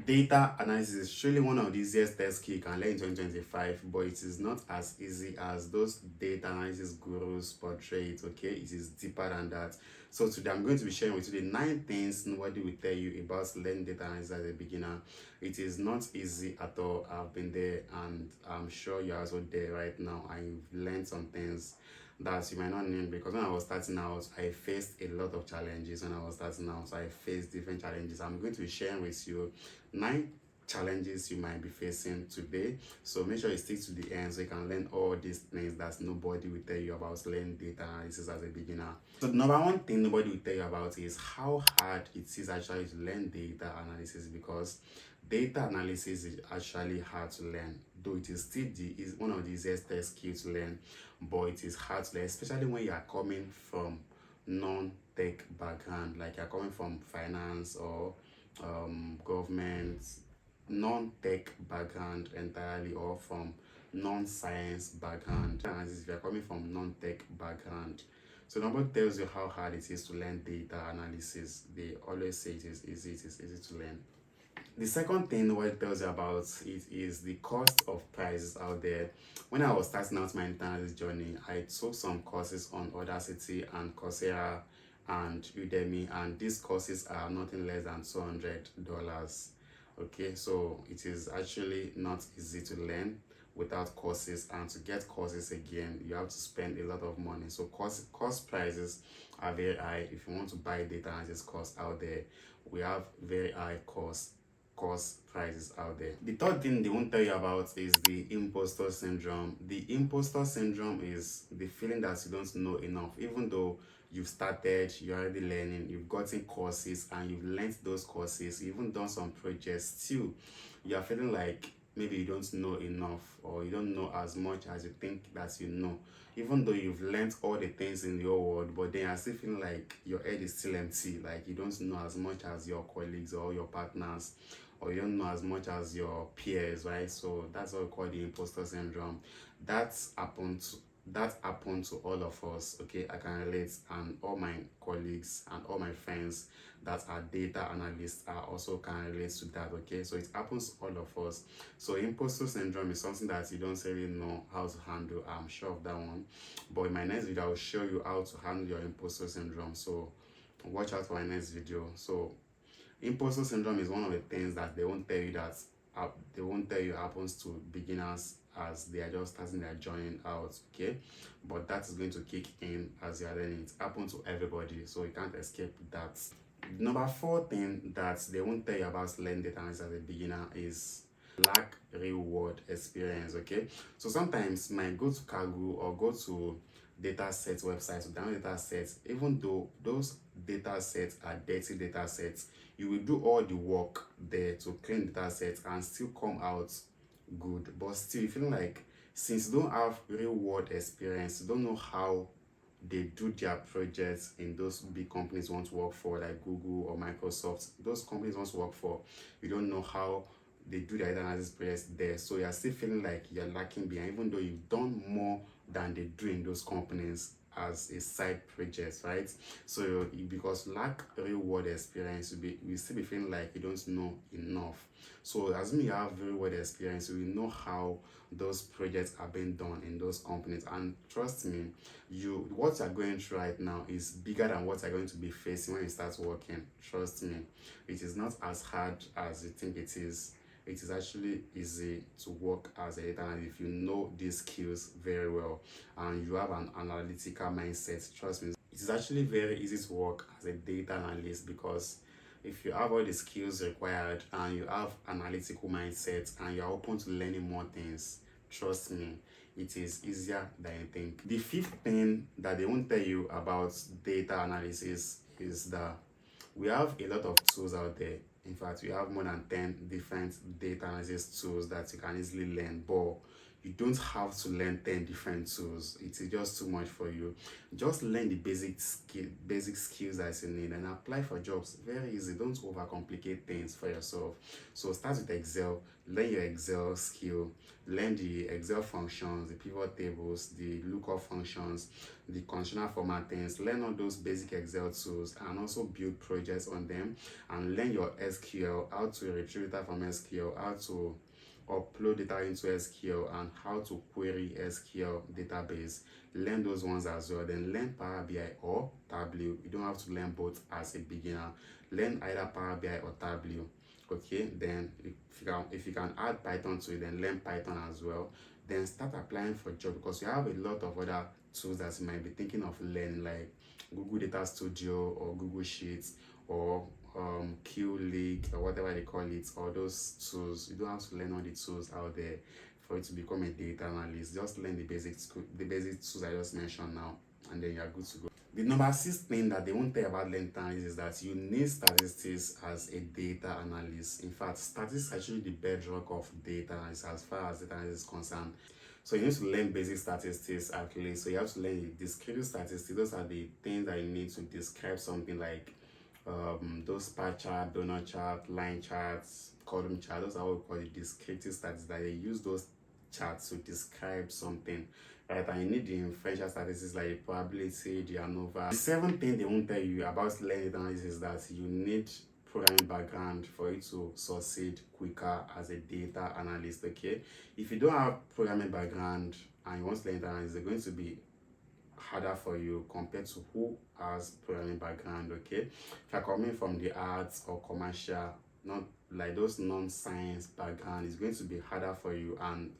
Data analysis is surely one of the easiest tech skills you can learn in 2025, but it is not as easy as those data analysis gurus portray it, okay? It is deeper than that. So today I'm going to be sharing with you the 9 things nobody will tell you about learning data analysis as a beginner. It is not easy at all. I've been there and I'm sure you're also there right now and you've learned some things that you might not know, because when I was starting out, I faced a lot of challenges when I was starting out. So I faced different challenges. I'm going to be sharing with you 9 challenges you might be facing today. So make sure you stick to the end so you can learn all these things that nobody will tell you about learning data analysis as a beginner. So the number one thing nobody will tell you about is how hard it is actually to learn data analysis, because data analysis is actually hard to learn, though it is still is one of the easiest tech skills to learn, but it is hard to learn, especially when you are coming from non-tech background, like you're coming from finance or government, non-tech background entirely, or from non-science background. And if you're coming from non-tech background, so nobody tells you how hard it is to learn data analysis. They always say it is easy to learn. The second thing nobody tells you about it is the cost of prices out there. When I was starting out my internal journey, I took some courses on Audacity and Coursera and Udemy, and these courses are nothing less than $200. Okay, so it is actually not easy to learn without courses, and to get courses again you have to spend a lot of money. So course prices are very high. If you want to buy data analysis course out there, we have very high course prices out there. The third thing they won't tell you about is the imposter syndrome. The imposter syndrome is the feeling that you don't know enough, even though you've started, you're already learning, you've gotten courses and you've learned those courses, you've even done some projects. Still you are feeling like maybe you don't know enough, or you don't know as much as you think that you know, even though you've learned all the things in the whole world. But then you're still feeling like your head is still empty, like you don't know as much as your colleagues or your partners, or you don't know as much as your peers, right? So that's what we call the imposter syndrome. That happened to all of us, okay? I can relate, and all my colleagues and all my friends that are data analysts are also can relate to that, okay? So it happens to all of us. So imposter syndrome is something that you don't really know how to handle. I'm sure of that one, but in my next video I'll show you how to handle your imposter syndrome, so watch out for my next video. So imposter syndrome is one of the things that they won't tell you happens to beginners as they are just starting their journey out, okay? But that is going to kick in as you are learning. It happens to everybody, so you can't escape that. Number 4 thing that they won't tell you about learning data analysis as a beginner is lack real world experience, okay? So sometimes might go to Kaggle or go to data sets websites to download data sets. Even though those data sets are dirty data sets, you will do all the work there to clean data sets and still come out good. But still, you feel like since you don't have real world experience, you don't know how they do their projects in those big companies you want to work for, like Google or Microsoft. Those companies you want to work for, you don't know how they do their analysis projects there. So you're still feeling like you're lacking behind, even though you've done more than they do in those companies as a side project, right? So because lack real world experience, you still be feeling like you don't know enough. So as you have real world experience, you will know how those projects are being done in those companies. And trust me, what you're going through right now is bigger than what you're going to be facing when you start working. Trust me, it is not as hard as you think it is. It is actually easy to work as a data analyst if you know these skills very well and you have an analytical mindset. Trust me, it is actually very easy to work as a data analyst, because if you have all the skills required and you have analytical mindset and you're open to learning more things, trust me, it is easier than you think. The 5th thing that they won't tell you about data analysis is that we have a lot of tools out there. In fact, we have more than 10 different data analysis tools that you can easily learn, but You don't have to learn 10 different tools. It is just too much for you. Just learn the basic skills that you need and apply for jobs. Very easy. Don't overcomplicate things for yourself. So start with Excel. Learn your Excel skill. Learn the Excel functions, the pivot tables, the lookup functions, the conditional formattings. Learn all those basic Excel tools and also build projects on them, and learn your SQL, how to retrieve data from SQL, how to upload data into SQL, and how to query SQL database. Learn those ones as well. Then learn Power BI or Tableau. You don't have to learn both as a beginner. Learn either Power BI or Tableau. Okay, then if you can add Python to it, then learn Python as well. Then start applying for job, because you have a lot of other tools that you might be thinking of learning, like Google Data Studio or Google Sheets or QLeague or whatever they call it, or those tools. You don't have to learn all the tools out there for you to become a data analyst. Just learn the basic tools I just mentioned now, and then you're good to go. The number 6 thing that they won't tell about data analysis is that you need statistics as a data analyst. In fact, statistics is actually the bedrock of data analysis as far as data analysis is concerned. So you need to learn basic statistics actually. So you have to learn the descriptive statistics. Those are the things that you need to describe something, like those bar chart, donut chart, line charts, column chart. Those are what we call the descriptive statistics, that they use those charts to describe something, right? And you need the inferential statistics like the probability, the ANOVA. The 7th thing they won't tell you about learning analysis is that you need programming background for you to succeed quicker as a data analyst. Okay, if you don't have programming background and you want to learn analysis, it's going to be harder for you compared to who has programming background. Okay, if you're coming from the arts or commercial, not like those non-science background, it's going to be harder for you, and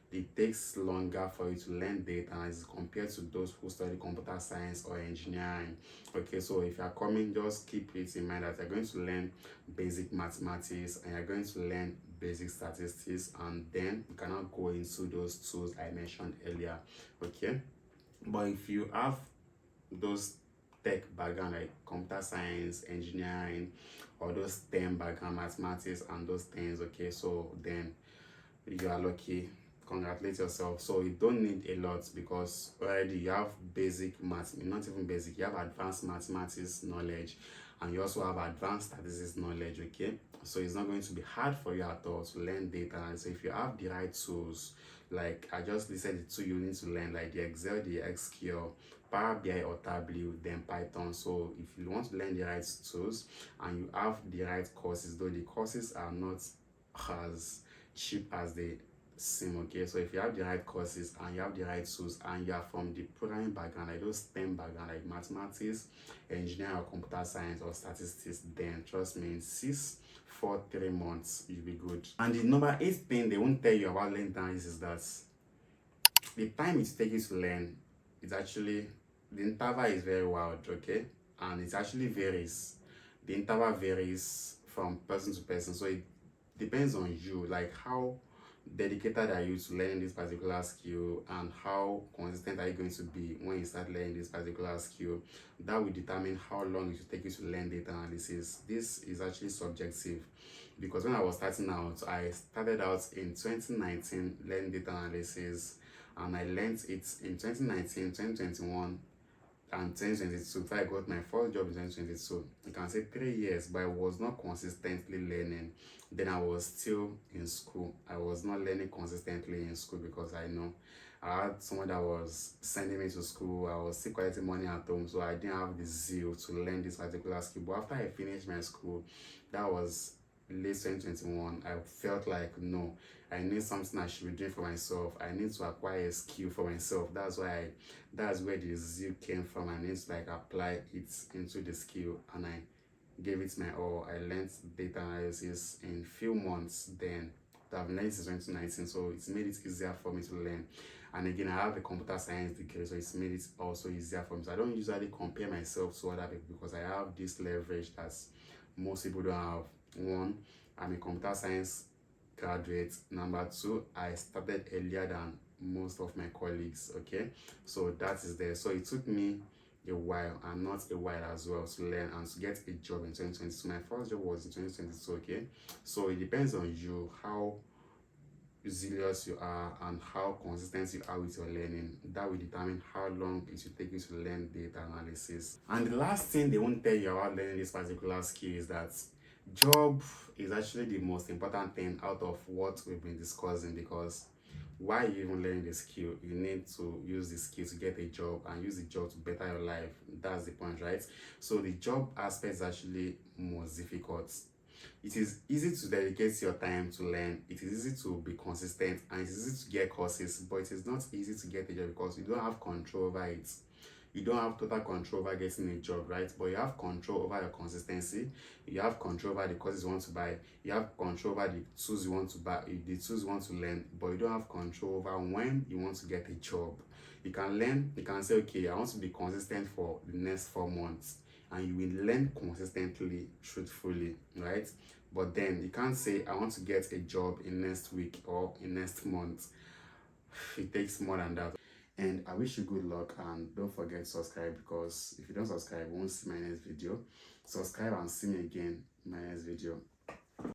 it takes longer for you to learn data analysis compared to those who study computer science or engineering. Okay, so if you're coming, just keep it in mind that you're going to learn basic mathematics and you're going to learn basic statistics, and then you cannot go into those tools I mentioned earlier. Okay, but if you have those tech background like computer science, engineering, or those STEM background, mathematics and those things, okay, so then you are lucky. Congratulate yourself. So you don't need a lot, because already you have basic math, not even basic, you have advanced mathematics knowledge, and you also have advanced statistics knowledge. Okay, so it's not going to be hard for you at all to learn data. And so if you have the right tools, like I just listed the 2 you need to learn, like the Excel, the SQL, Power BI or Tableau, then Python. So if you want to learn the right tools and you have the right courses, though the courses are not as cheap as they seem. Okay, so if you have the right courses and you have the right tools and you are from the programming background, like those STEM background like mathematics, engineering or computer science or statistics, then trust me, in 3 months you'll be good. And the number 8 thing they won't tell you about learning analysis is that the time it takes you to learn is actually, the interval is very wild. Okay, and it actually varies. The interval varies from person to person, so it depends on you, like how dedicated are you to learning this particular skill, and how consistent are you going to be when you start learning this particular skill. That will determine how long it will take you to learn data analysis. This is actually subjective, because when I was starting out, I started out in 2019 learning data analysis, and I learned it in 2019, 2021 and 2022. I got my first job in 2022. You can say 3 years, but I was not consistently learning. Then I was still in school. I was not learning consistently in school, because I know I had someone that was sending me to school. I was still collecting money at home, so I didn't have the zeal to learn this particular skill. But after I finished my school, that was late 2021, I felt like, no, I need something I should be doing for myself. I need to acquire a skill for myself. That's where the zeal came from. I need to like apply it into the skill, and I gave it my all. I learned data analysis in few months. Then I've learned since 2019, so it's made it easier for me to learn. And again, I have a computer science degree, so it's made it also easier for me. So I don't usually compare myself to other people, because I have this leverage that most people don't have. 1, I'm a computer science graduate. Number 2, I started earlier than most of my colleagues. Okay, so that is there. So it took me a while, and not a while as well, to learn and to get a job in 2022. My first job was in 2022. Okay, so it depends on you, how zealous you are and how consistent you are with your learning. That will determine how long it will take you to learn data analysis. And the last thing they won't tell you about learning this particular skill is that job is actually the most important thing out of what we've been discussing, because why you even learning the skill, you need to use the skill to get a job and use the job to better your life. That's the point, right? So the job aspect is actually most difficult. It is easy to dedicate your time to learn, it is easy to be consistent, and it is easy to get courses, but it is not easy to get a job because you don't have control over it. You don't have total control over getting a job, right? But you have control over your consistency, you have control over the courses you want to buy, you have control over the tools you want to buy, the tools you want to learn, but you don't have control over when you want to get a job. You can learn, you can say, okay, I want to be consistent for the next 4 months, and you will learn consistently, truthfully, right? But then you can't say, I want to get a job in next week or in next month. It takes more than that. And I wish you good luck, and don't forget to subscribe, because if you don't subscribe, you won't see my next video. Subscribe and see me again in my next video.